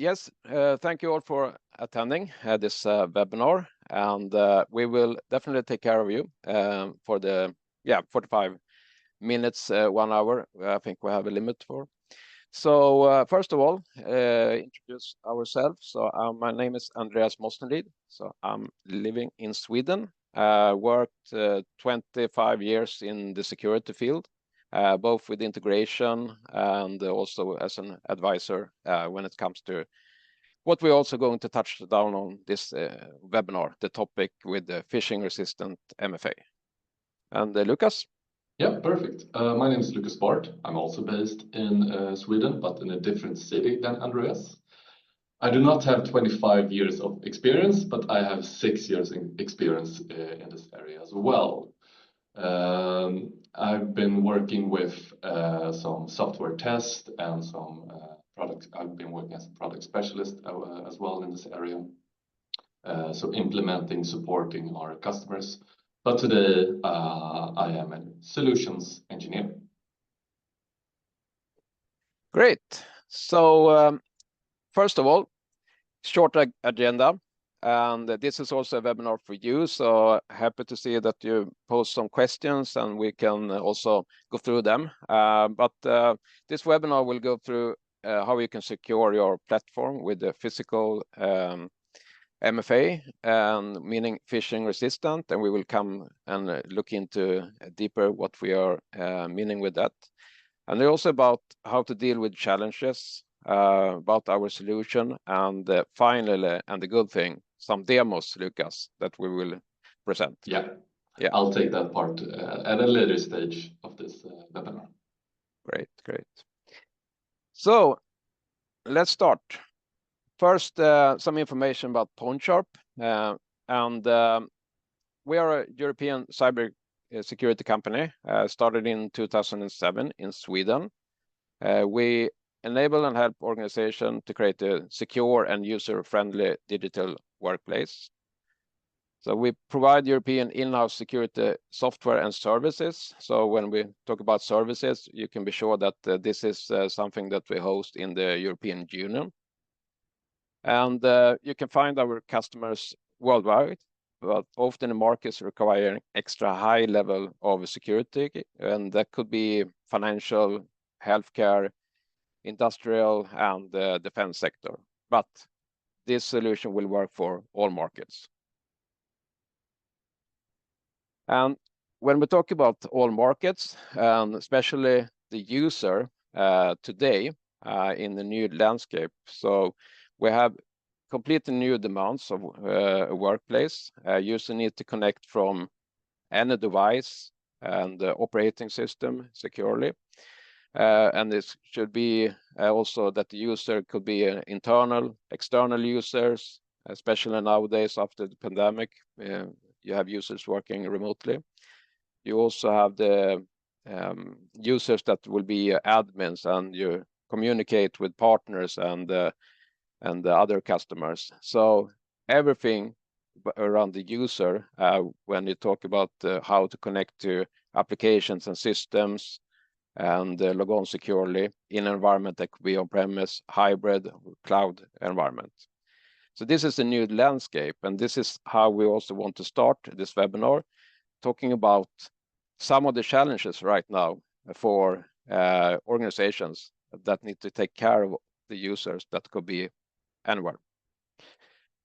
Yes, thank you all for attending this webinar, and we will definitely take care of you for the 45 minutes, 1 hour. I think we have a limit for. So first of all, introduce ourselves. So my name is Andreas Mossnelid. So I'm living in Sweden. Worked 25 years in the security field, both with integration and also as an advisor when it comes to what we're also going to touch down on this webinar, the topic with the phishing-resistant MFA. And Lukas? Yeah, perfect. My name is Lukas Baart. I'm also based in Sweden, but in a different city than Andreas. I do not have 25 years of experience, but I have 6 years in experience in this area as well. I've been working with some software test and some products. I've been working as a product specialist as well in this area. So implementing, supporting our customers. But today I am a solutions engineer. Great. So first of all, short agenda. And this is also a webinar for you. So happy to see that you post some questions and we can also go through them. But this webinar will go through how you can secure your platform with the physical MFA, meaning phishing resistant, and we will come and look into deeper what we are meaning with that. And also about how to deal with challenges, about our solution, and finally, and the good thing, some demos, Lukas, that we will present. Yeah, I'll take that part at a later stage of this webinar. Great. So let's start. First, some information about Pointsharp, and we are a European cyber security company, started in 2007 in Sweden. We enable and help organizations to create a secure and user-friendly digital workplace. So we provide European in-house security software and services. So when we talk about services, you can be sure that this is something that we host in the European Union. And you can find our customers worldwide, but often the markets require extra high level of security, and that could be financial, healthcare, industrial, and defense sector. But this solution will work for all markets. And when we talk about all markets, especially the user today in the new landscape, so we have completely new demands of a workplace. User need to connect from any device and the operating system securely. And this should be also that the user could be internal, external users, especially nowadays after the pandemic. You have users working remotely. You also have the users that will be admins, and you communicate with partners and the other customers. So everything around the user, when you talk about how to connect to applications and systems and log on securely in an environment that could be on-premise, hybrid, cloud environment. So this is the new landscape, and this is how we also want to start this webinar, talking about some of the challenges right now for organizations that need to take care of the users that could be anywhere.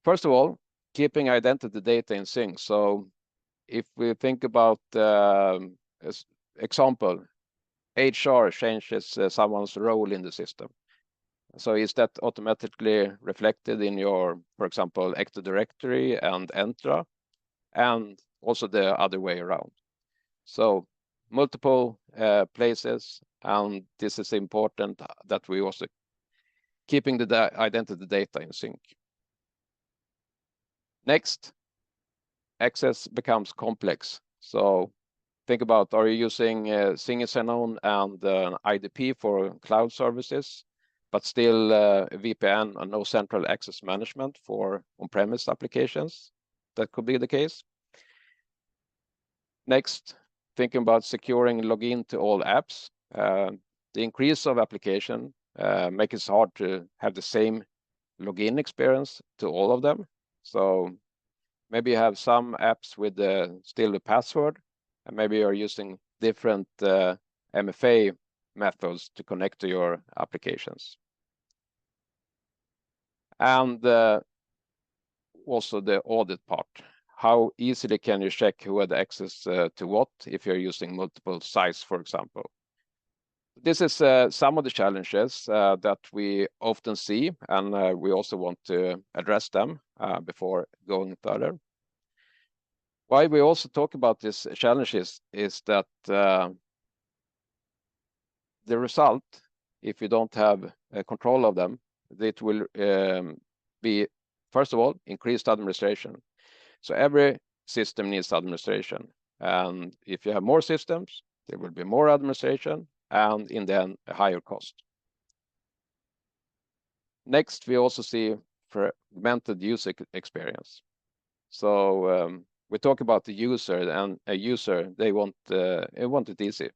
First of all, keeping identity data in sync. So if we think about example, HR changes someone's role in the system. So is that automatically reflected in your, for example, Active Directory and Entra, and also the other way around? So multiple places, and this is important that we also keeping the identity data in sync. Next, access becomes complex. So think about, are you using single sign-on and an IDP for cloud services, but still VPN and no central access management for on-premise applications? That could be the case. Next, thinking about securing login to all apps. The increase of application makes it hard to have the same login experience to all of them. So maybe you have some apps with still the password, and maybe you're using different MFA methods to connect to your applications. And also the audit part. How easily can you check who had access to what if you're using multiple sites, for example? This is some of the challenges that we often see, and we also want to address them before going further. Why we also talk about these challenges is that the result, if you don't have control of them, it will be, first of all, increased administration. So every system needs administration. And if you have more systems, there will be more administration, and in the end, a higher cost. Next, we also see fragmented user experience. So we talk about the user, and a user, they want it easy.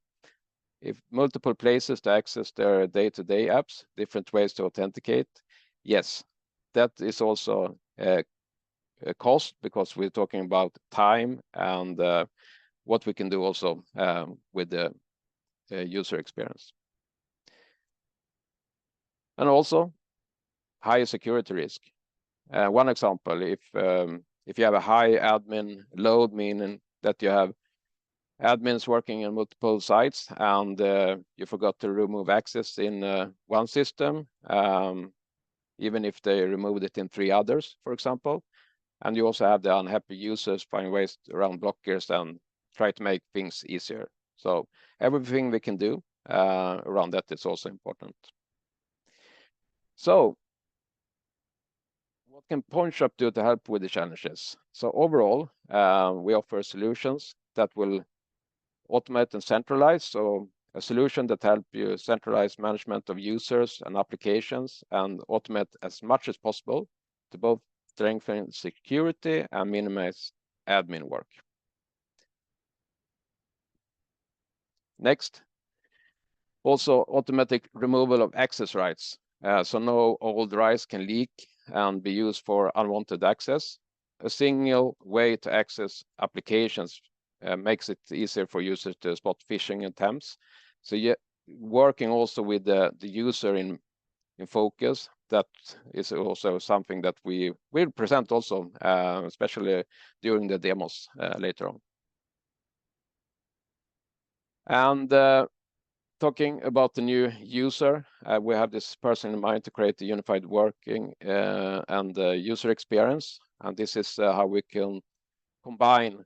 If multiple places to access their day-to-day apps, different ways to authenticate, yes, that is also a cost, because we're talking about time and what we can do also with the user experience. And also higher security risk. One example, if you have a high admin load, meaning that you have admins working in multiple sites and you forgot to remove access in one system, even if they removed it in 3 others, for example. And you also have the unhappy users find ways around blockers and try to make things easier. So everything we can do around that is also important. So what can Pointsharp do to help with the challenges? So overall, we offer solutions that will automate and centralize. So a solution that helps you centralize management of users and applications and automate as much as possible to both strengthen security and minimize admin work. Next, also automatic removal of access rights. So no old rights can leak and be used for unwanted access. A single way to access applications makes it easier for users to spot phishing attempts. So working also with the user in focus, that is also something that we will present also, especially during the demos later on. And talking about the new user, we have this person in mind to create a unified working and user experience. And this is how we can combine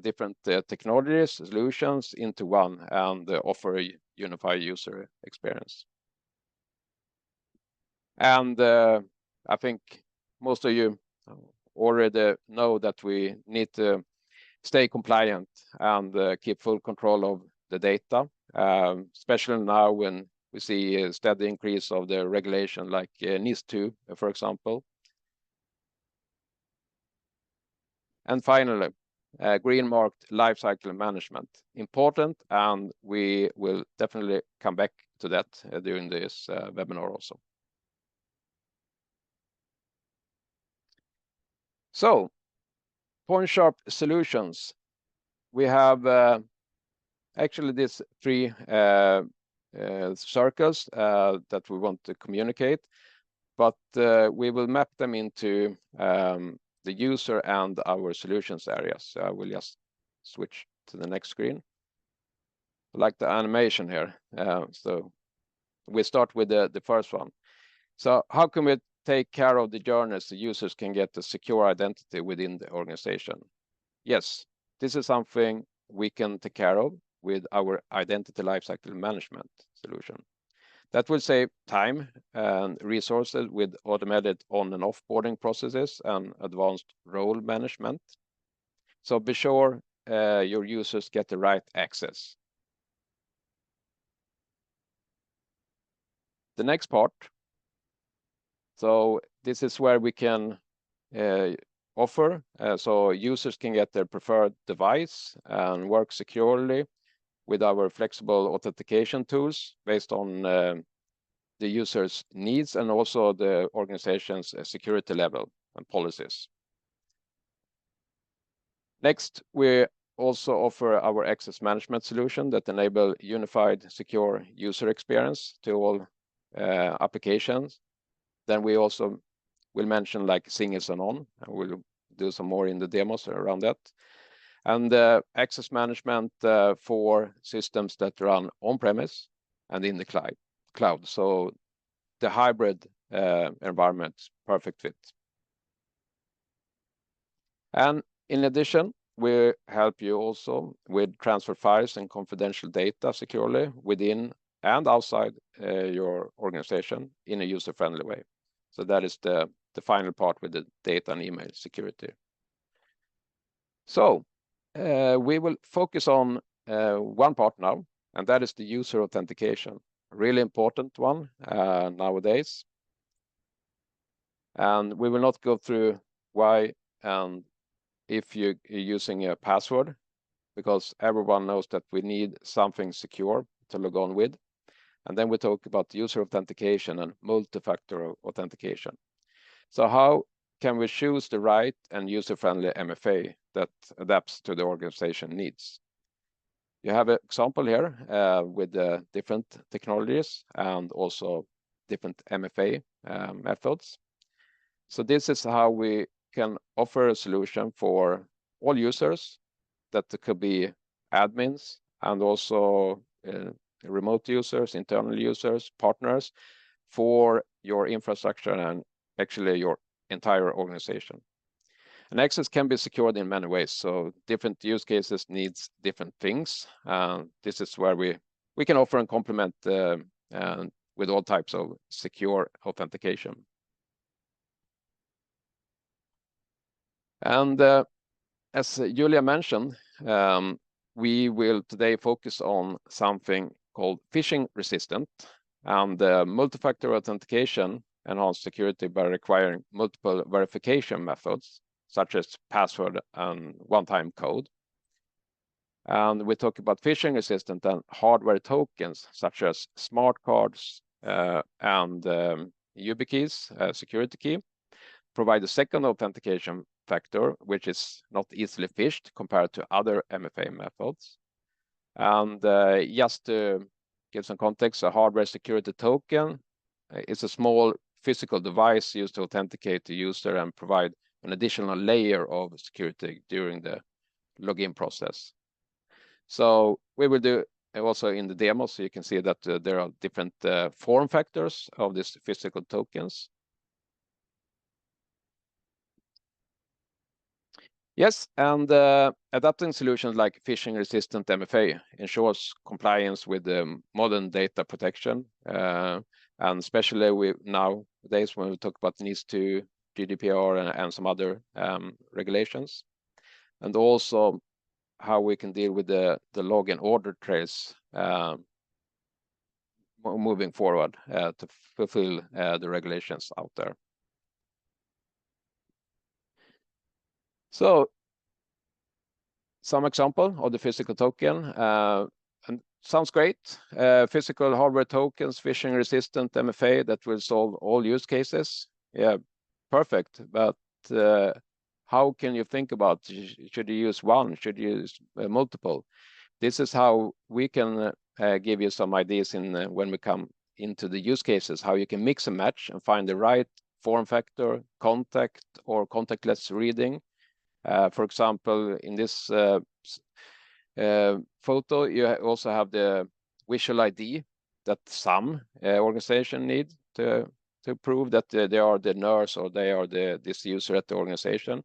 different technologies, solutions into one and offer a unified user experience. And I think most of you already know that we need to stay compliant and keep full control of the data, especially now when we see a steady increase of the regulation like NIS2, for example. And finally, green marked lifecycle management, important, and we will definitely come back to that during this webinar also. So, Pointsharp solutions. We have actually these 3 circles that we want to communicate, but we will map them into the user and our solutions areas. So I will just switch to the next screen. Like the animation here. So we start with the first one. So how can we take care of the journeys so users can get a secure identity within the organization? Yes, this is something we can take care of with our identity lifecycle management solution. That will save time and resources with automated on and offboarding processes and advanced role management. So be sure your users get the right access. The next part. So this is where we can offer, so users can get their preferred device and work securely with our flexible authentication tools based on the user's needs and also the organization's security level and policies. Next, we also offer our access management solution that enable unified, secure user experience to all applications. Then we also will mention like single sign-on, and we'll do some more in the demos around that. And access management for systems that run on-premise and in the cloud. So the hybrid environment, perfect fit. And in addition, we help you also with transfer files and confidential data securely within and outside your organization in a user-friendly way. So that is the final part with the data and email security. So we will focus on one part now, and that is the user authentication. A really important one nowadays. And we will not go through why and if you're using a password, because everyone knows that we need something secure to log on with. And then we talk about user authentication and multi-factor authentication. So how can we choose the right and user-friendly MFA that adapts to the organization needs? You have an example here with different technologies and also different MFA methods. So this is how we can offer a solution for all users that could be admins and also remote users, internal users, partners for your infrastructure and actually your entire organization. And access can be secured in many ways. So different use cases needs different things. This is where we can offer and complement with all types of secure authentication. And as Julia mentioned, we will today focus on something called phishing-resistant and multi-factor authentication enhanced security by requiring multiple verification methods, such as password and one-time code. And we talk about phishing-resistant and hardware tokens, such as smartcards and YubiKeys, security key, provide a second authentication factor, which is not easily phished compared to other MFA methods. And just to give some context, a hardware security token is a small physical device used to authenticate the user and provide an additional layer of security during the login process. So we will do also in the demo, so you can see that there are different form factors of these physical tokens. Yes, and adapting solutions like phishing-resistant MFA ensures compliance with modern data protection, and especially nowadays when we talk about NIS2, GDPR, and some other regulations, and also how we can deal with the log and order trace moving forward to fulfill the regulations out there. So some example of the physical token, and sounds great. Physical hardware tokens, phishing-resistant MFA that will solve all use cases. Yeah, perfect. But how can you think about, should you use one, should you use multiple? This is how we can give you some ideas when we come into the use cases, how you can mix and match and find the right form factor, contact or contactless reading. For example, in this photo, you also have the visual ID that some organization need to prove that they are the nurse or they are this user at the organization.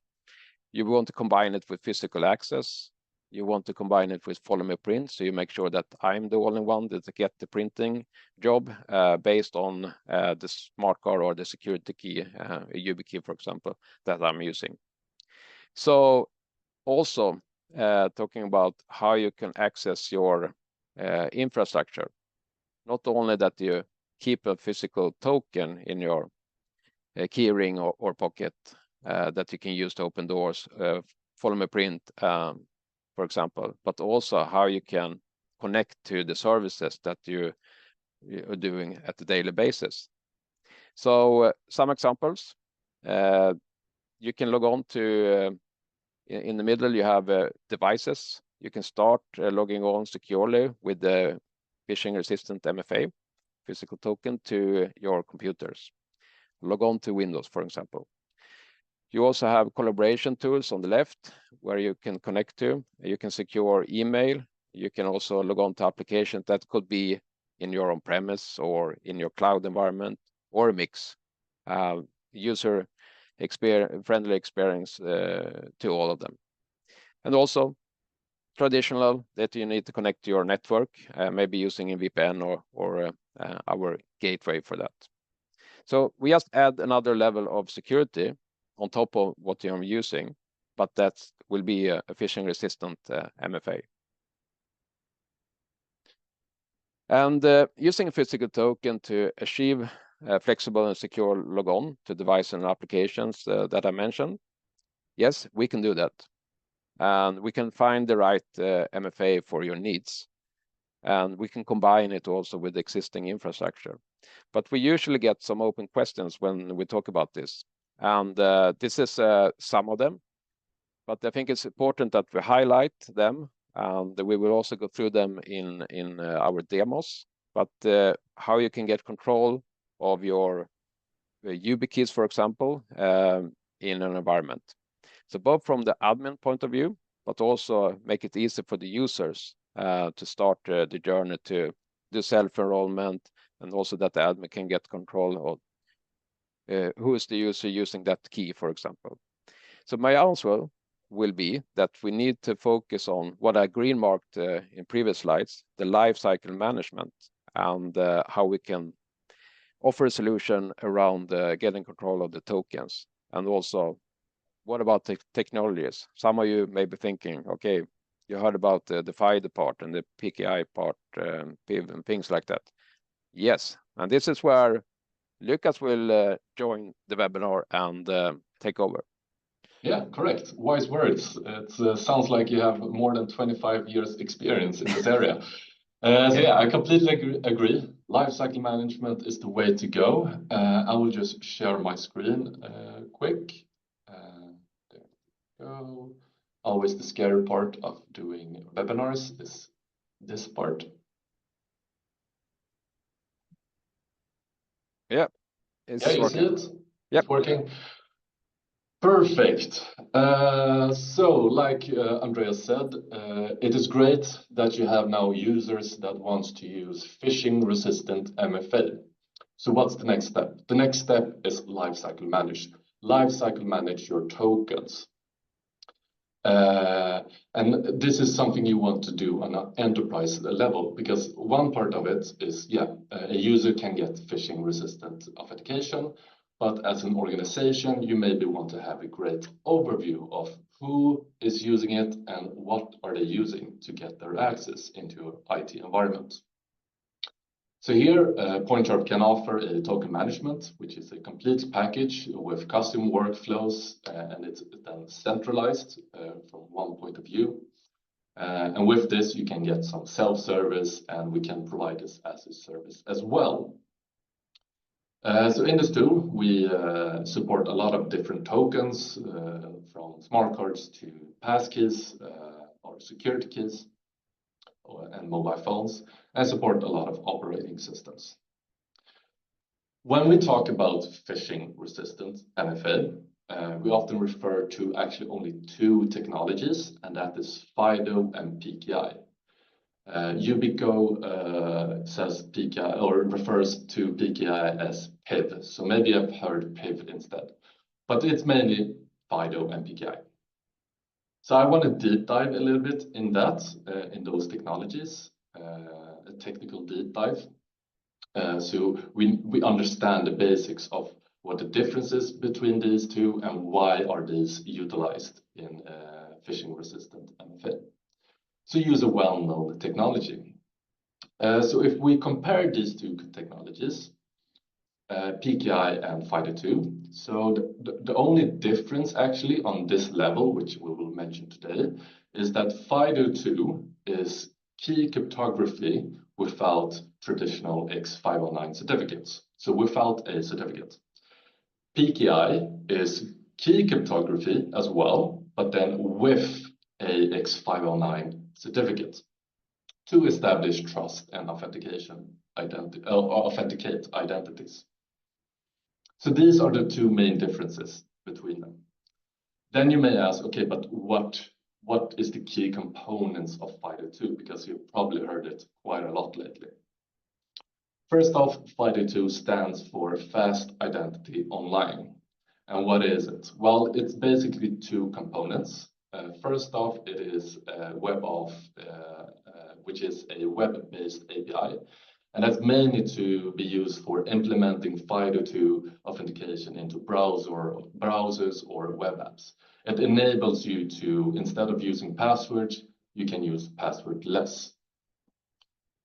You want to combine it with physical access. You want to combine it with follow me print, so you make sure that I'm the only one that get the printing job based on the smart card or the security key, a YubiKey, for example, that I'm using. So also talking about how you can access your infrastructure, not only that you keep a physical token in your key ring or pocket that you can use to open doors, follow me print, for example, but also how you can connect to the services that you you're doing at a daily basis. So some examples. You can log on to, in the middle you have devices. You can start logging on securely with the phishing-resistant MFA, physical token, to your computers. Log on to Windows, for example. You also have collaboration tools on the left where you can connect to. You can secure email. You can also log on to applications that could be in your on-premise or in your cloud environment, or a mix. Friendly experience to all of them. And also traditional that you need to connect to your network, maybe using a VPN or our gateway for that. So we just add another level of security on top of what you're using, but that will be a phishing-resistant MFA. And using a physical token to achieve flexible and secure logon to devices and applications that I mentioned, yes, we can do that. And we can find the right MFA for your needs. And we can combine it also with existing infrastructure. But we usually get some open questions when we talk about this. And this is some of them. But I think it's important that we highlight them. And we will also go through them in our demos. But how you can get control of your YubiKeys, for example, in an environment. So both from the admin point of view, but also make it easy for the users to start the journey to do self-enrollment, and also that the admin can get control of who is the user using that key, for example. So my answer will be that we need to focus on what I green marked in previous slides, the lifecycle management, and how we can offer a solution around getting control of the tokens. And also, what about the technologies? Some of you may be thinking, okay, you heard about the FIDO part and the PKI part, PIV and things like that. Yes, and this is where Lukas will join the webinar and take over. Yeah, correct. Wise words. It sounds like you have more than 25 years experience in this area. So yeah, I completely agree. Lifecycle management is the way to go. I will just share my screen quick. There we go. Always the scary part of doing webinars is this part. Yeah, you working. See it? Yep. It's working. Perfect. So like Andreas said, it is great that you have now users that wants to use phishing-resistant MFA. So what's the next step? The next step is lifecycle manage. Lifecycle manage your tokens. And this is something you want to do on an enterprise level, because one part of it is, a user can get phishing-resistant authentication, but as an organization, you maybe want to have a great overview of who is using it and what are they using to get their access into your IT environment. So here, Pointsharp can offer a token management, which is a complete package with custom workflows, and it's then centralized from one point of view. And with this, you can get some self-service, and we can provide this as a service as well. So in this tool, we support a lot of different tokens, from smartcards to passkeys or security keys, and mobile phones, and support a lot of operating systems. When we talk about phishing-resistant MFA, we often refer to actually only two technologies, and that is FIDO and PKI. YubiKeys says PKI, or refers to PKI as PIV, so maybe I've heard PIV instead, but it's mainly FIDO and PKI. So I want to deep dive a little bit in that, in those technologies, a technical deep dive. So we understand the basics of what the difference is between these two and why are these utilized in phishing-resistant MFA. So use a well-known technology. So if we compare these two technologies, PKI and FIDO2. So the only difference actually on this level, which we will mention today, is that FIDO2 is key cryptography without traditional X509 certificates. So without a certificate. PKI is key cryptography as well, but then with a X509 certificate to establish trust and authenticate identities. So these are the two main differences between them. Then you may ask, okay, but what is the key components of FIDO2? Because you've probably heard it quite a lot lately. First off, FIDO2 stands for Fast Identity Online. And what is it? Well, it's basically two components. First off, it is WebAuth, which is a web-based API. And that's mainly to be used for implementing FIDO2 authentication into browsers or web apps. It enables you to, instead of using passwords, you can use passwordless.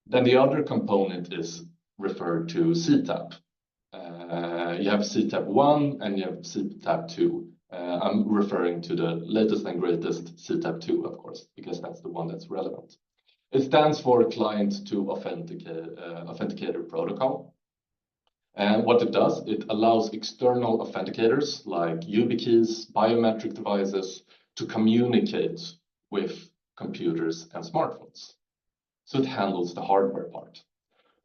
Then the other component is referred to CTAP. You have CTAP 1 and you have CTAP 2. I'm referring to the latest and greatest CTAP 2, of course, because that's the one that's relevant. It stands for Client to Authenticator Protocol. And what it does, it allows external authenticators like YubiKeys, biometric devices to communicate with computers and smartphones. So it handles the hardware part.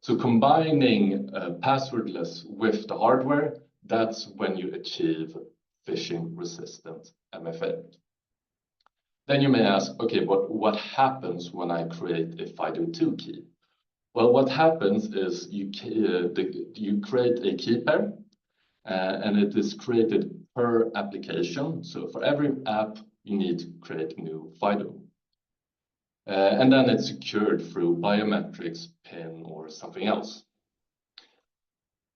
So combining passwordless with the hardware, that's when you achieve phishing-resistant MFA. Then you may ask, okay, but what happens when I create a FIDO2 key? Well, what happens is you create a key pair, and it is created per application. So for every app, you need to create a new FIDO. And then it's secured through biometrics, PIN, or something else.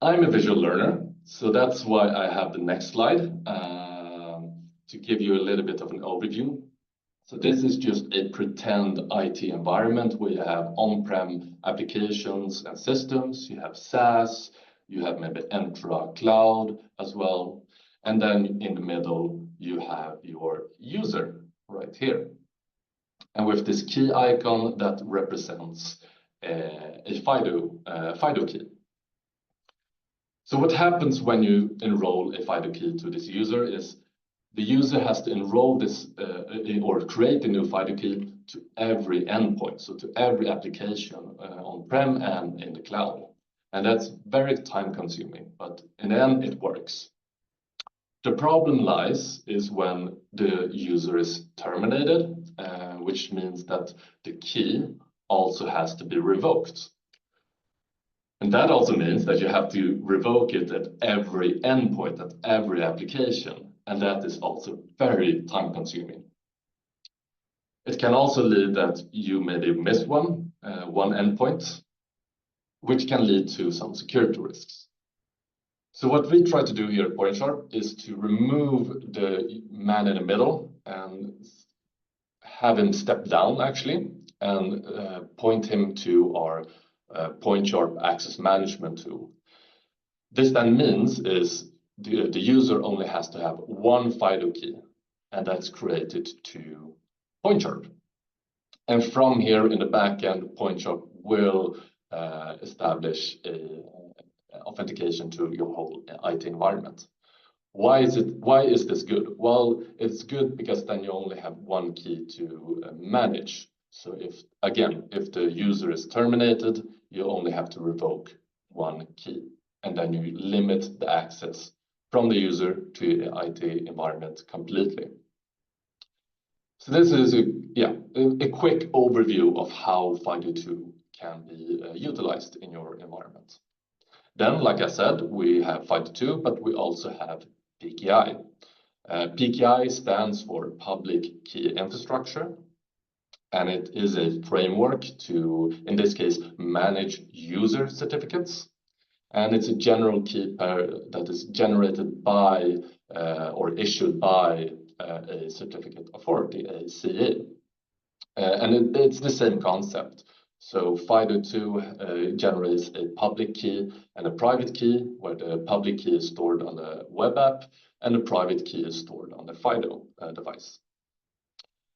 I'm a visual learner, so that's why I have the next slide to give you a little bit of an overview. So this is just a pretend IT environment where you have on-prem applications and systems, you have SaaS, you have maybe Entra cloud as well. And then in the middle, you have your user right here. And with this key icon that represents a FIDO key. So what happens when you enroll a FIDO key to this user is the user has to enroll this or create a new FIDO key to every endpoint, so to every application on-prem and in the cloud. And that's very time-consuming, but in the end, it works. The problem lies is when the user is terminated, which means that the key also has to be revoked. And that also means that you have to revoke it at every endpoint, at every application. And that is also very time-consuming. It can also lead that you maybe miss one endpoint, which can lead to some security risks. So what we try to do here at Pointsharp is to remove the man in the middle and have him step down actually and point him to our Pointsharp Access Management tool. This then means is the user only has to have one FIDO key, and that's created to Pointsharp. And from here in the backend, Pointsharp will establish authentication to your whole IT environment. Why is this good? Well, it's good because then you only have one key to manage. So if the user is terminated, you only have to revoke one key, and then you limit the access from the user to the IT environment completely. So this is a quick overview of how FIDO2 can be utilized in your environment. Then, like I said, we have FIDO2, but we also have PKI. PKI stands for Public Key Infrastructure, and it is a framework to, in this case, manage user certificates. And it's a general key pair that is generated by or issued by a certificate authority, a CA. And it's the same concept. So FIDO2 generates a public key and a private key, where the public key is stored on the web app and the private key is stored on the FIDO device.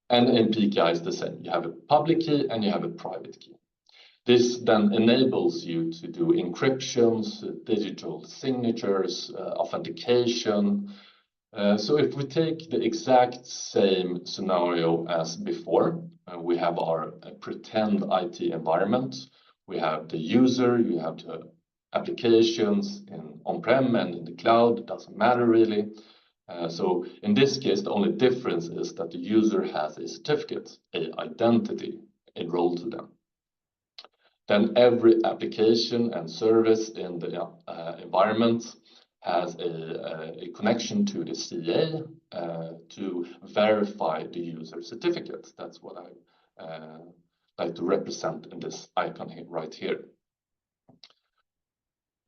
And in PKI is the same. You have a public key and you have a private key. This then enables you to do encryptions, digital signatures, authentication. So if we take the exact same scenario as before, we have our pretend IT environment. We have the user, you have the applications in on-prem and in the cloud, it doesn't matter really. So in this case, the only difference is that the user has a certificate, an identity enrolled to them. Then every application and service in the environment has a connection to the CA to verify the user certificate. That's what I like to represent in this icon here, right here.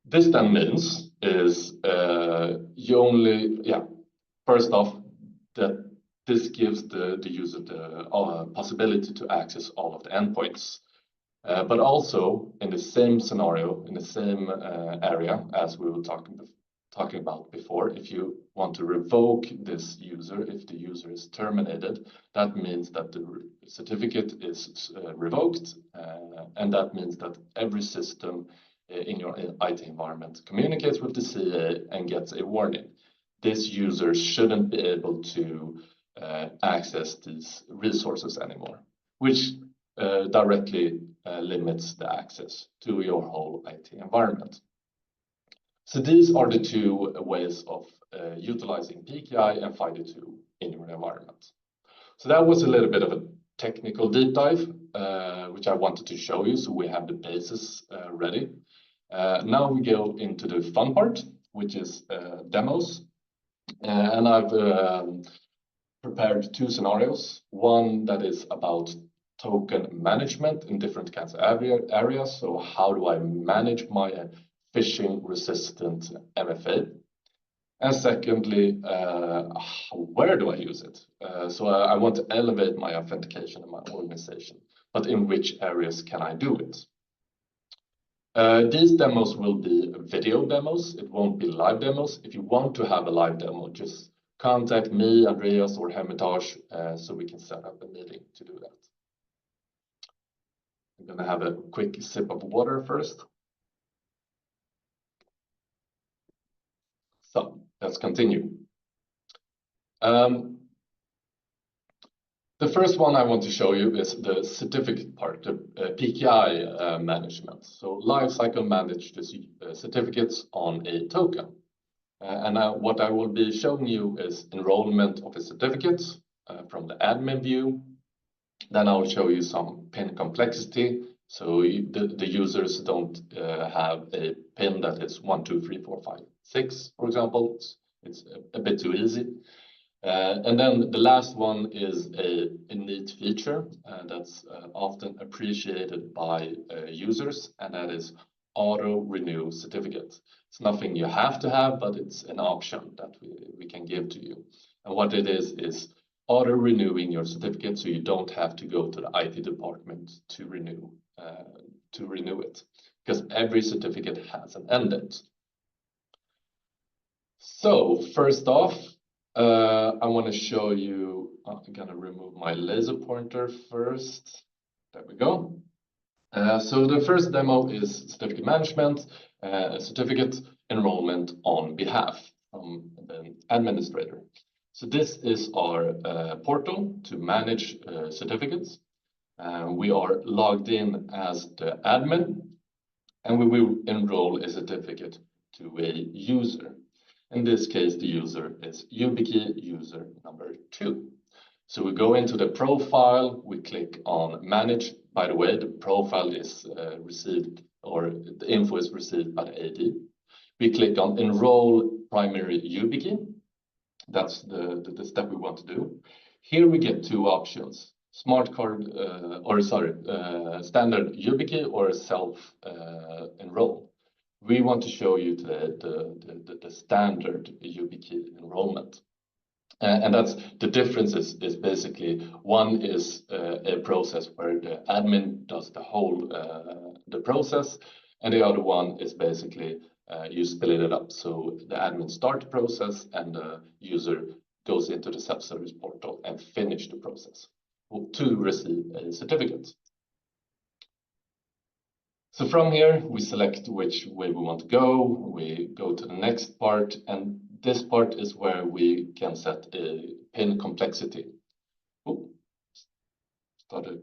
This then means is you only, first off, that this gives the user the possibility to access all of the endpoints. But also in the same scenario, in the same area as we were talking about before, if you want to revoke this user, if the user is terminated, that means that the certificate is revoked, and that means that every system in your IT environment communicates with the CA and gets a warning. This user shouldn't be able to access these resources anymore, which directly limits the access to your whole IT environment. So these are the two ways of utilizing PKI and FIDO2 in your environment. So that was a little bit of a technical deep dive, which I wanted to show you, so we have the basis ready. Now we go into the fun part, which is demos. And I've prepared two scenarios. One that is about token management in different kinds of areas. So how do I manage my phishing-resistant MFA? And secondly, where do I use it? So I want to elevate my authentication in my organization, but in which areas can I do it? These demos will be video demos. It won't be live demos. If you want to have a live demo, just contact me, Andreas, or Hermitage, so we can set up a meeting to do that. I'm going to have a quick sip of water first. So let's continue. The first one I want to show you is the certificate part, the PKI management. So Lifecycle manage the certificates on a token. What I will be showing you is enrollment of a certificate from the admin view. Then I will show you some PIN complexity. So the users don't have a PIN that is 1, 2, 3, 4, 5, 6, for example. It's a bit too easy. And then the last one is a neat feature that's often appreciated by users, and that is auto renew certificate. It's nothing you have to have, but it's an option that we can give to you. And what it is auto renewing your certificate, so you don't have to go to the IT department to renew it, because every certificate has an end date. So first off, I want to show you, I'm going to remove my laser pointer first. There we go. So the first demo is certificate management, certificate enrollment on behalf from the administrator. So this is our portal to manage certificates. We are logged in as the admin, and we will enroll a certificate to a user. In this case, the user is YubiKey user number 2. So we go into the profile, we click on manage. By the way, the profile is received, or the info is received by the AD. We click on enroll primary YubiKey. That's the step we want to do. Here we get two options: smartcard, standard YubiKey or self enroll. We want to show you the standard YubiKey enrollment. And that's the difference is basically one is a process where the admin does the whole the process, and the other one is basically you split it up. So the admin start the process and the user goes into the self-service portal and finish the process to receive a certificate. So from here, we select which way we want to go. We go to the next part, and this part is where we can set a pin complexity. Oh, started.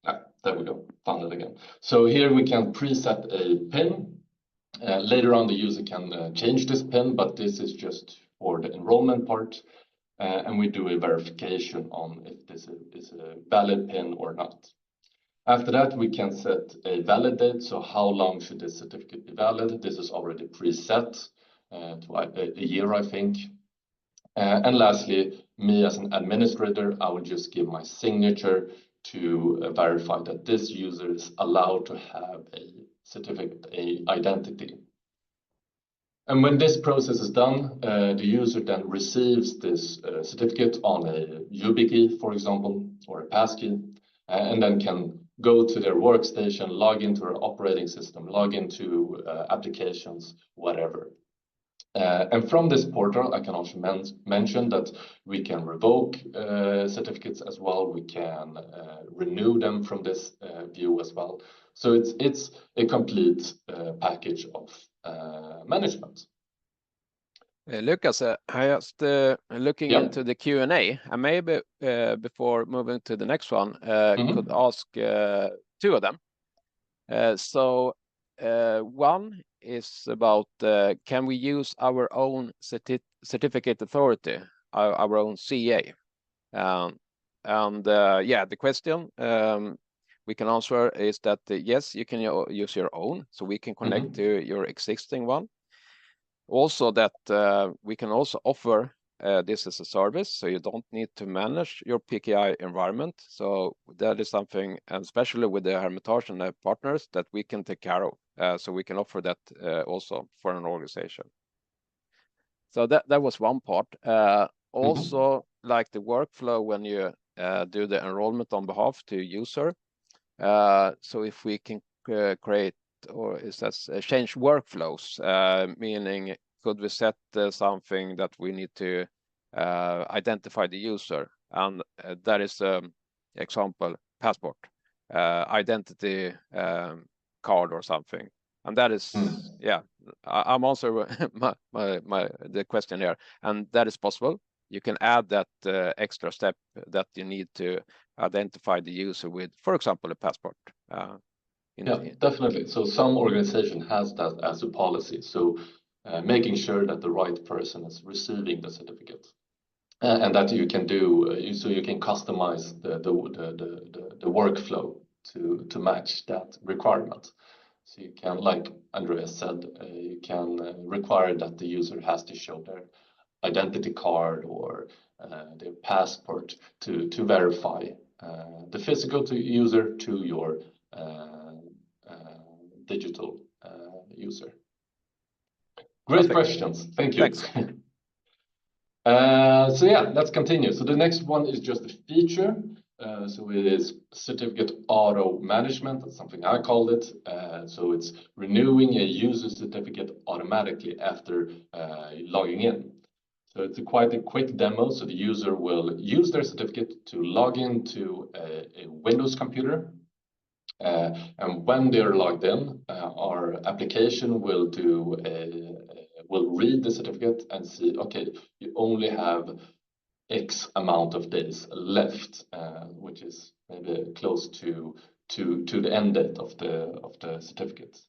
There we go, found it again. So here we can preset a pin. Later on, the user can change this pin, but this is just for the enrollment part. And we do a verification on if this is a valid pin or not. After that, we can set a valid date. So how long should this certificate be valid? This is already preset to a year, I think. And lastly, me as an administrator, I will just give my signature to verify that this user is allowed to have a certificate, a identity. And when this process is done, the user then receives this certificate on a YubiKey, for example, or a passkey, and then can go to their workstation, log into their operating system, log into applications, whatever. And from this portal, I can also mention that we can revoke certificates as well. We can renew them from this view as well. So it's a complete package of management. Lukas, I just looking into the Q&A, and maybe before moving to the next one, could ask two of them. So one is about can we use our own certificate authority, our own CA? Yeah, the question we can answer is that yes, you can use your own, so we can connect to your existing one. Also that we can also offer this as a service, so you don't need to manage your PKI environment. So that is something, and especially with the Hermitage and the partners, that we can take care of. So we can offer that also for an organization. So that was one part. Also, like the workflow when you do the enrollment on behalf to user. So if we can create, or is that change workflows, meaning could we set something that we need to identify the user, and that is example passport, identity card or something, and that is yeah, I'm answering the question here, and that is possible. You can add that extra step that you need to identify the user with, for example, a passport. Yeah, definitely. So some organization has that as a policy. So making sure that the right person is receiving the certificate, and that you can do so you can customize the workflow to match that requirement. So you can, like Andreas said, you can require that the user has to show their identity card or their passport to verify the physical user to your digital user. Great questions. Thank you. So yeah, let's continue. So the next one is just a feature. So it is certificate auto management. That's something I called it. So it's renewing a user certificate automatically after logging in. So it's quite a quick demo. So the user will use their certificate to log into a Windows computer. And when they're logged in, our application will read the certificate and see, okay, you only have X amount of days left, which is maybe close to the end date of the certificate.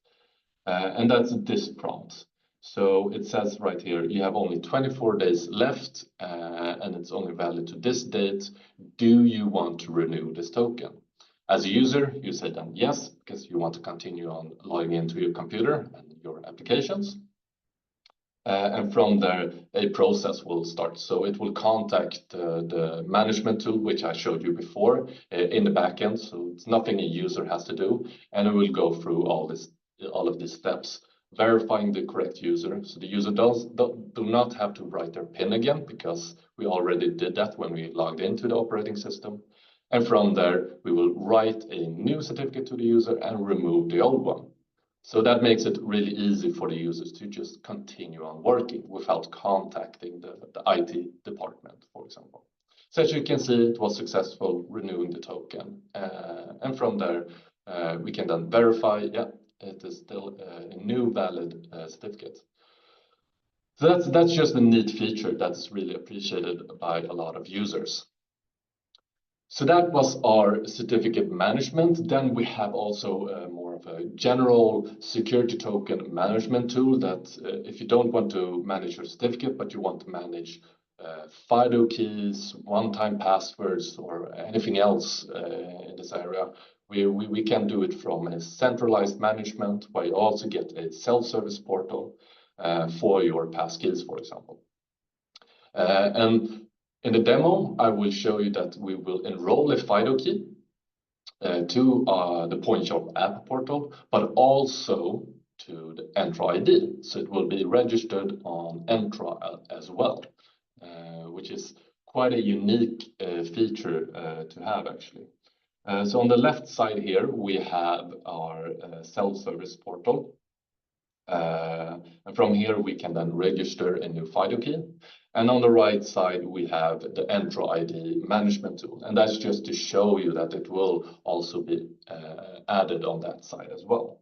And that's this prompt. So it says right here, you have only 24 days left, and it's only valid to this date. Do you want to renew this token? As a user, you say then yes, because you want to continue on logging into your computer and your applications. And from there, a process will start. So it will contact the management tool, which I showed you before, in the backend. So it's nothing a user has to do. And it will go through all of these steps, verifying the correct user. So the user do not have to write their PIN again, because we already did that when we logged into the operating system. And from there, we will write a new certificate to the user and remove the old one. So that makes it really easy for the users to just continue on working without contacting the IT department, for example. So as you can see, it was successful renewing the token. And from there, we can then verify, yeah, it is still a new valid certificate. So that's just a neat feature that's really appreciated by a lot of users. So that was our certificate management. Then we have also more of a general security token management tool that if you don't want to manage your certificate, but you want to manage FIDO keys, one-time passwords, or anything else in this area, we can do it from a centralized management where you also get a self-service portal for your passkeys, for example. And in the demo, I will show you that we will enroll a FIDO key to the Pointsharp app portal, but also to the Entra ID. So it will be registered on Entra as well, which is quite a unique feature to have actually. So on the left side here, we have our self-service portal. And from here, we can then register a new FIDO key. And on the right side, we have the Entra ID management tool. And that's just to show you that it will also be added on that side as well.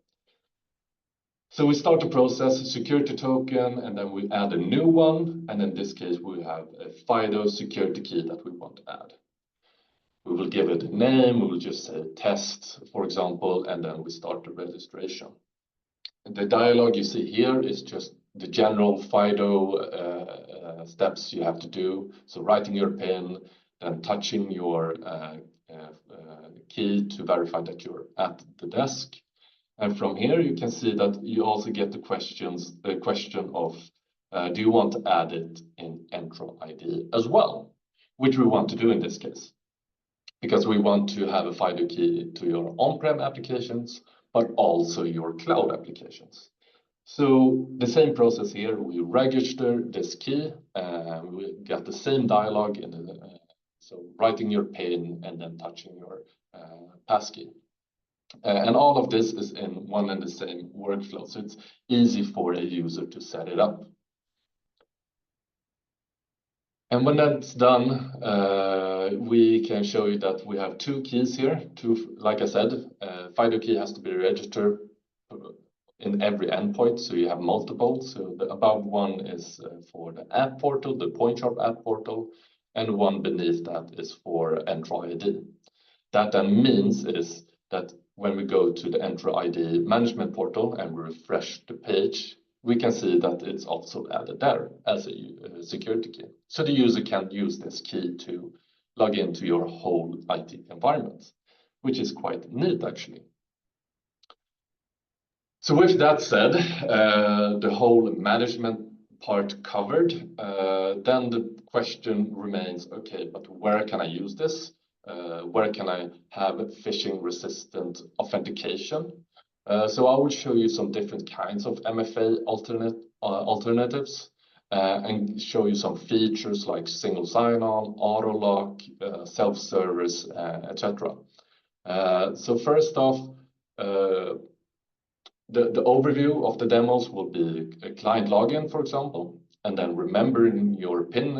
So we start to process a security token, and then we add a new one. And in this case, we have a FIDO security key that we want to add. We will give it a name. We will just say test, for example, and then we start the registration. The dialog you see here is just the general FIDO steps you have to do. So writing your PIN, then touching your key to verify that you're at the desk. And from here, you can see that you also get the question of, do you want to add it in Entra ID as well? Which we want to do in this case, because we want to have a FIDO key to your on-prem applications, but also your cloud applications. So the same process here, we register this key, we get the same dialog in the, so writing your PIN and then touching your passkey. And all of this is in one and the same workflow, so it's easy for a user to set it up. And when that's done, we can show you that we have two keys here. Like I said, FIDO key has to be registered in every endpoint, so you have multiple. So the above one is for the app portal, the Pointsharp app portal, and one beneath that is for Entra ID. That then means is that when we go to the Entra ID management portal and we refresh the page, we can see that it's also added there as a security key. So the user can use this key to log into your whole IT environment, which is quite neat actually. So with that said, the whole management part covered, then the question remains, okay, but where can I use this? Where can I have phishing-resistant authentication? So I will show you some different kinds of MFA alternatives and show you some features like single sign-on, auto lock, self-service, etc. So first off, the overview of the demos will be a client login, for example, and then remembering your PIN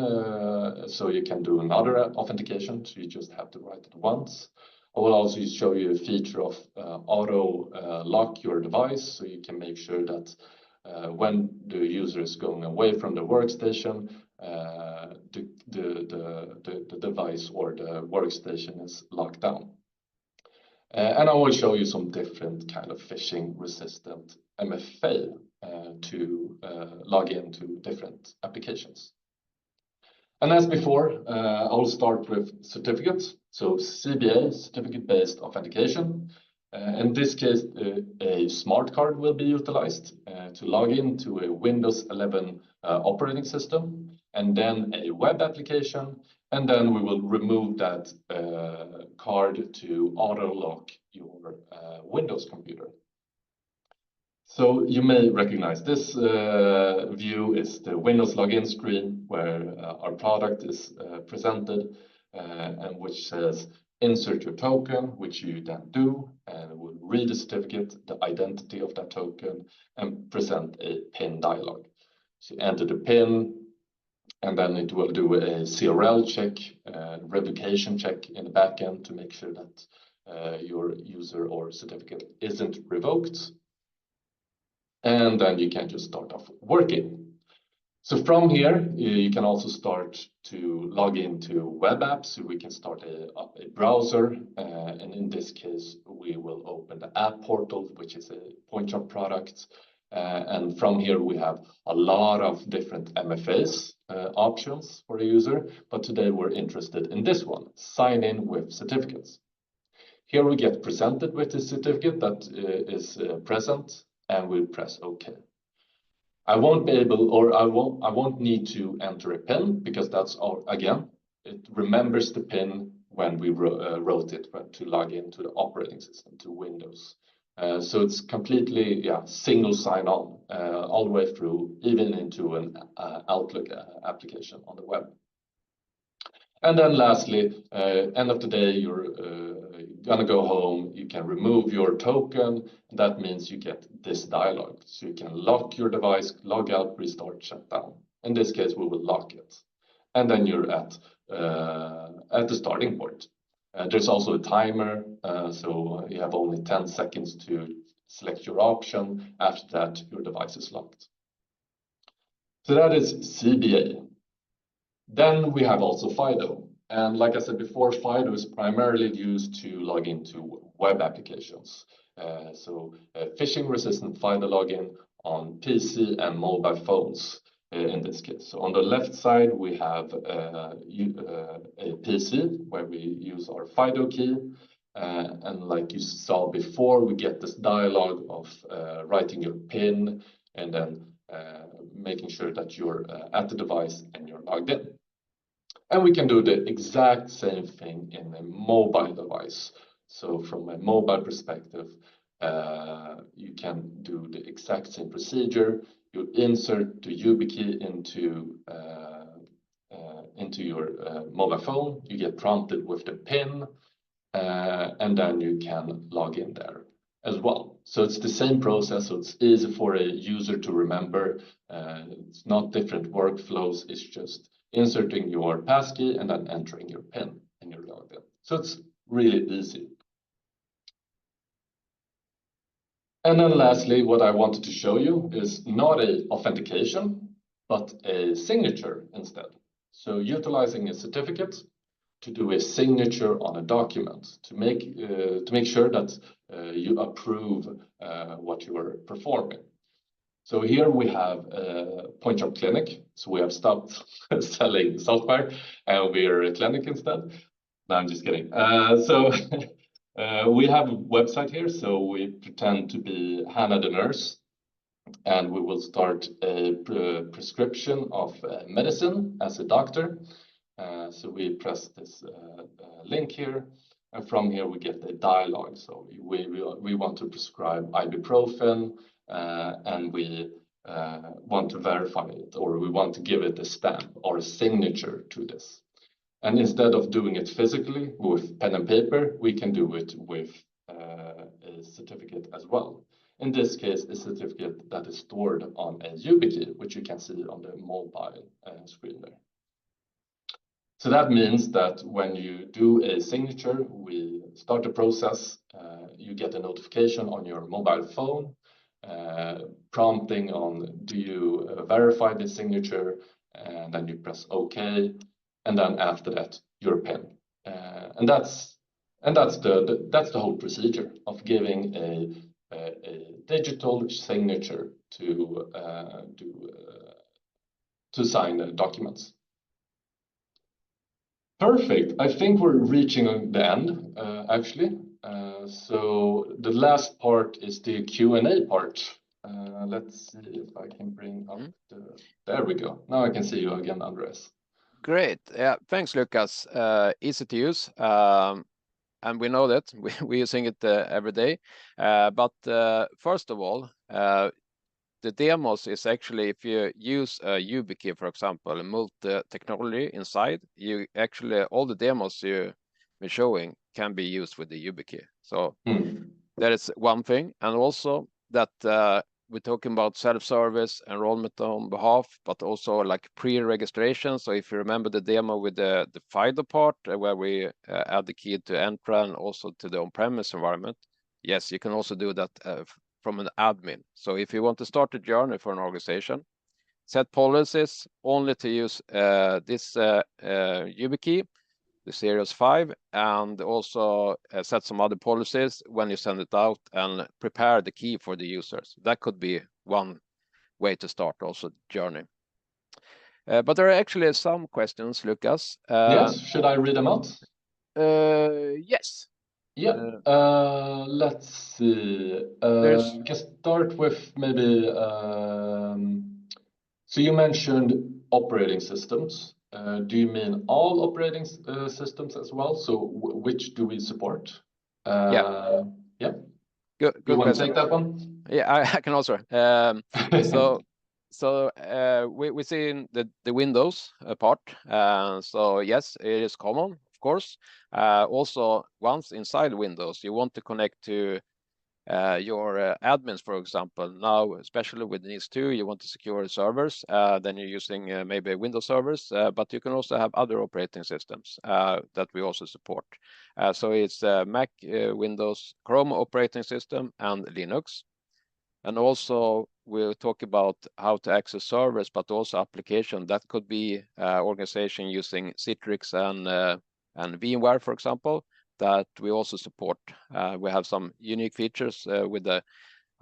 so you can do another authentication. So you just have to write it once. I will also show you a feature of auto lock your device, so you can make sure that when the user is going away from the workstation, the device or the workstation is locked down. And I will show you some different kind of phishing-resistant MFA to log into different applications. And as before, I will start with certificates. So CBA, certificate-based authentication. In this case, a smart card will be utilized to log into a Windows 11 operating system, and then a web application, and then we will remove that card to auto-lock your Windows computer. So you may recognize this view is the Windows login screen where our product is presented and which says insert your token, which you then do, and it will read the certificate, the identity of that token, and present a PIN dialog. So you enter the PIN, and then it will do a CRL check, revocation check in the backend to make sure that your user or certificate isn't revoked. And then you can just start off working. So from here, you can also start to log into web apps. So we can start a browser. And in this case, we will open the app portal, which is a Pointsharp product. And from here, we have a lot of different MFAs options for the user. But today, we're interested in this one, sign in with certificates. Here we get presented with the certificate that is present, and we press OK. I won't be able, or I won't need to enter a PIN because that's all, again, it remembers the PIN when we wrote it to log into the operating system, to Windows. So it's completely, single sign-on all the way through, even into an Outlook application on the web. And then lastly, end of the day, you're gonna go home, you can remove your token, and that means you get this dialog. So you can lock your device, log out, restart, shut down. In this case, we will lock it. And then you're at the starting point. There's also a timer, so you have only 10 seconds to select your option. After that, your device is locked. So that is CBA. Then we have also FIDO. And like I said before, FIDO is primarily used to log into web applications. So phishing-resistant FIDO login on PC and mobile phones in this case. So on the left side, we have a PC where we use our FIDO key. And like you saw before, we get this dialog of writing your PIN and then making sure that you're at the device and you're logged in. And we can do the exact same thing in a mobile device. So from a mobile perspective, you can do the exact same procedure. You insert the YubiKey into your mobile phone. You get prompted with the PIN, and then you can log in there as well. So it's the same process. So it's easy for a user to remember. It's not different workflows. It's just inserting your passkey and then entering your PIN and you're logged in. So it's really easy. And then lastly, what I wanted to show you is not a authentication, but a signature instead. So utilizing a certificate to do a signature on a document to make sure that you approve what you are performing. So here we have Pointsharp Clinic. So we have stopped selling software and we're a clinic instead. No, I'm just kidding. We have a website here. So we pretend to be Hannah the nurse, and we will start a prescription of medicine as a doctor. So we press this link here, and from here we get a dialogue. So we want to prescribe ibuprofen, and we want to verify it, or we want to give it a stamp or a signature to this. And instead of doing it physically with pen and paper, we can do it with a certificate as well. In this case, a certificate that is stored on a YubiKey, which you can see on the mobile screen there. So that means that when you do a signature, we start the process, you get a notification on your mobile phone, prompting on, do you verify the signature? And then you press OK. And then after that, your PIN. And that's the whole procedure of giving a digital signature to sign documents. Perfect. I think we're reaching the end, actually. So the last part is the Q&A part. Let's see if I can bring up there we go. Now I can see you again, Andreas. Great. Yeah, thanks, Lukas. Easy to use. And we know that we're using it every day. But first of all, the demos is actually, if you use a YubiKey, for example, and move the technology inside, you actually, all the demos you've been showing can be used with the YubiKey. So that is one thing. And also that we're talking about self-service, enrollment on behalf, but also like pre-registration. So if you remember the demo with the FIDO part, where we add the key to Entra and also to the on-premise environment, yes, you can also do that from an admin. So if you want to start a journey for an organization, set policies only to use this YubiKey, the Series 5, and also set some other policies when you send it out and prepare the key for the users. That could be one way to start also the journey. But there are actually some questions, Lukas. Yes, should I read them out? Yes. Yeah, let's see. There's... We can start with maybe, so you mentioned operating systems. Do you mean all operating systems as well? So which do we support? Yeah. Yeah. Good You want to question. take that one? Yeah, I can answer. So we see in the Windows part. So yes, it is common, of course. Also, once inside Windows, you want to connect to your admins, for example. Now, especially with NIS2, you want to secure servers. Then you're using maybe Windows servers, but you can also have other operating systems that we also support. So it's Mac, Windows, Chrome operating system, and Linux. And also we'll talk about how to access servers, but also application. That could be organization using Citrix and VMware, for example, that we also support. We have some unique features with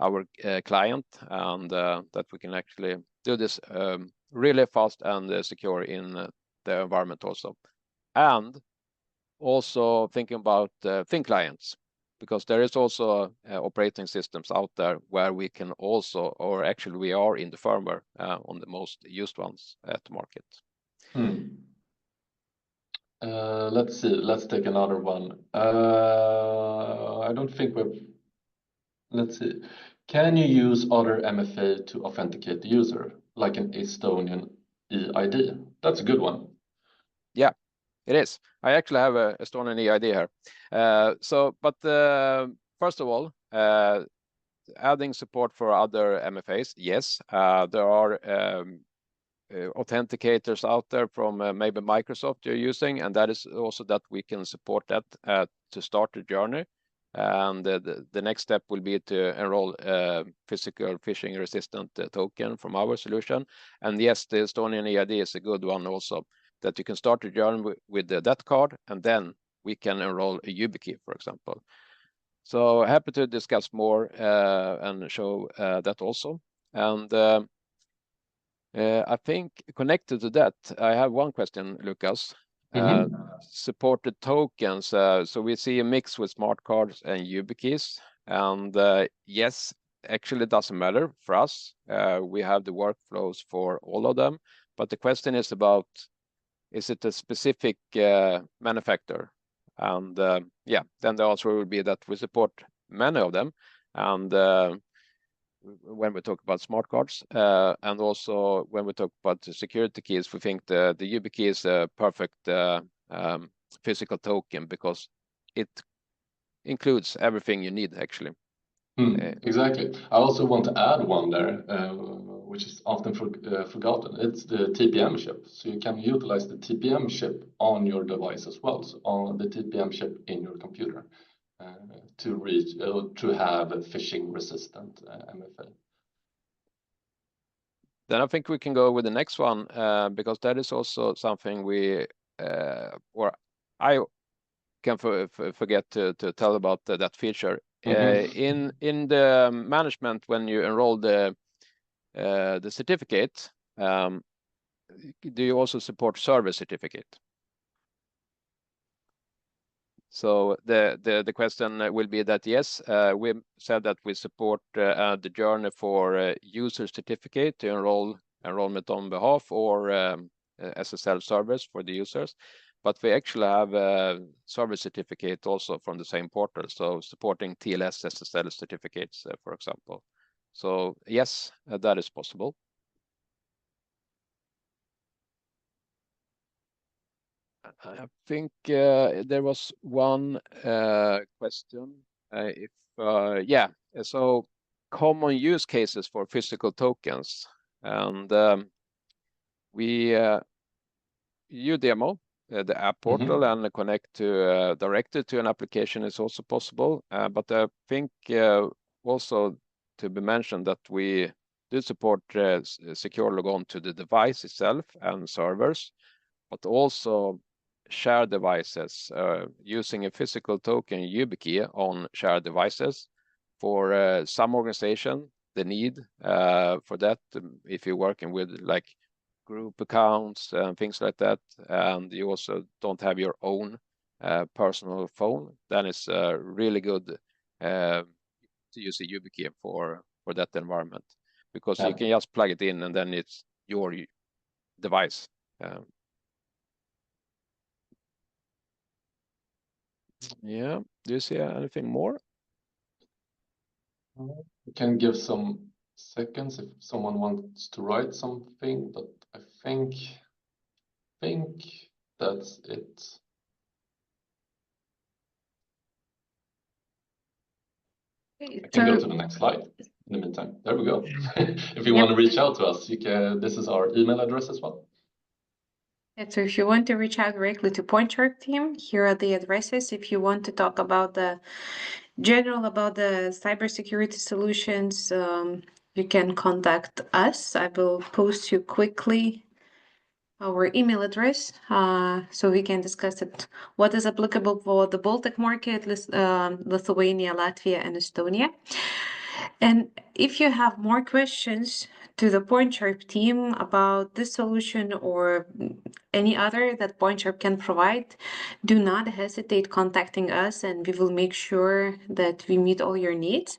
our client, and that we can actually do this really fast and secure in the environment also. And also thinking about thin clients, because there is also operating systems out there where we can also, or actually we are in the firmware on the most used ones at the market. Let's see. Let's take another one. I don't think we've. Let's see. Can you use other MFA to authenticate the user, like an Estonian EID? That's a good one. Yeah, it is. I actually have a Estonian EID here. But first of all, adding support for other MFAs, yes. There are authenticators out there from maybe Microsoft you're using, and that is also that we can support that to start the journey. And the next step will be to enroll physical phishing-resistant token from our solution. And yes, the Estonian EID is a good one also, that you can start the journey with that card, and then we can enroll a YubiKey, for example. So happy to discuss more and show that also. And I think connected to that, I have one question, Lukas. Supported tokens. So we see a mix with smart cards and YubiKeys. And yes, actually it doesn't matter for us. We have the workflows for all of them. But the question is about, is it a specific manufacturer? And yeah, then the answer will be that we support many of them. And when we talk about smart cards, and also when we talk about the security keys, we think the YubiKey is a perfect physical token because it includes everything you need, actually. Exactly. I also want to add one there, which is often forgotten. It's the TPM chip. So you can utilize the TPM chip on your device as well, so on the TPM chip in your computer, to have a phishing-resistant MFA. Then I think we can go with the next one, because that is also something we, or I can forget to tell about that feature. In the management, when you enroll the certificate, do you also support service certificate? So the question will be that yes, we said that we support the journey for user certificate to enrollment on behalf, or as a self-service for the users. But we actually have a service certificate also from the same portal, so supporting TLS SSL certificates, for example. So yes, that is possible. I think there was one question. Yeah, so common use cases for physical tokens. And you demo the app portal and connect to directly to an application is also possible. But I think also to be mentioned that we do support secure logon to the device itself and servers, but also shared devices using a physical token YubiKey on shared devices. For some organization, the need for that, if you're working with like group accounts and things like that, and you also don't have your own personal phone, then it's really good to use a YubiKey for that environment, because you can just plug it in and then it's your device. Yeah, do you see anything more? We can give some seconds if someone wants to write something, but I think that's it. I can go to the next slide in the meantime. There we go. If you want to reach out to us, you can. This is our email address as well. Yeah, so if you want to reach out directly to Pointsharp team, here are the addresses. If you want to talk about the cybersecurity solutions, you can contact us. I will post you quickly our email address so we can discuss it. What is applicable for the Baltic market, Lithuania, Latvia, and Estonia. And if you have more questions to the Pointsharp team about this solution or any other that Pointsharp can provide, do not hesitate contacting us, and we will make sure that we meet all your needs.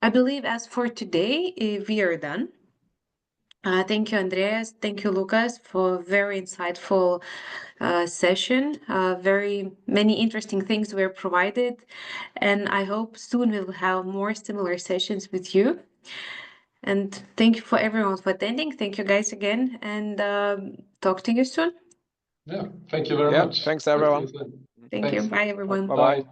I believe as for today, we are done. Thank you, Andreas. Thank you, Lukas, for a very insightful session. Very many interesting things were provided, and I hope soon we'll have more similar sessions with you. And thank you for everyone for attending. Thank you guys again, and talk to you soon. Yeah, thank you very much. Thanks everyone. Thank you. Bye everyone. Bye-bye.